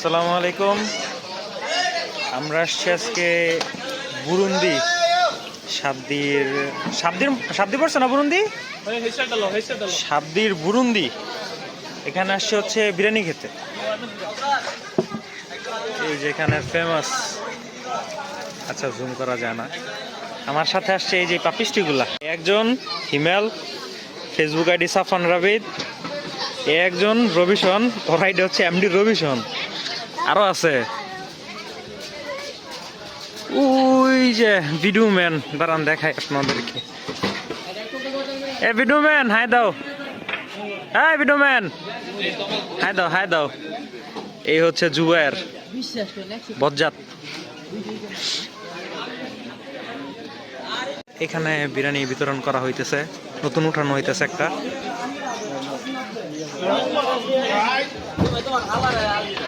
আসসালামু আলাইকুম। আমরা আসছি আজকে বুরুন্দি। সাবদি পড়ছে না বুরুন্দি? সাবদির বুরুন্দি। এখানে আসছে হচ্ছে বিরিয়ানি খেতে। এই যে এখানে ফেমাস, আচ্ছা জুম করা যায় না। আমার সাথে আসছে এই যে পাপিস্টিগুলা। একজন হিমেল, ফেসবুক আইডি সাফান রাবিদ, একজন রবিশন, ওর আইডি হচ্ছে এমডি রবিশন। আরো আছে ওই যে ভিডিও ম্যান, দাঁড়ান দেখাই আপনাদেরকে। এ ভিডিও ম্যান হাই দাও, হ্যাঁ ভিডিও ম্যান হাই দাও, হাই দাও। এই হচ্ছে জুবায়ের বজ্জাত। এখানে বিরিয়ানি বিতরণ করা হইতেছে, নতুন উঠানো হইতেছে একটা।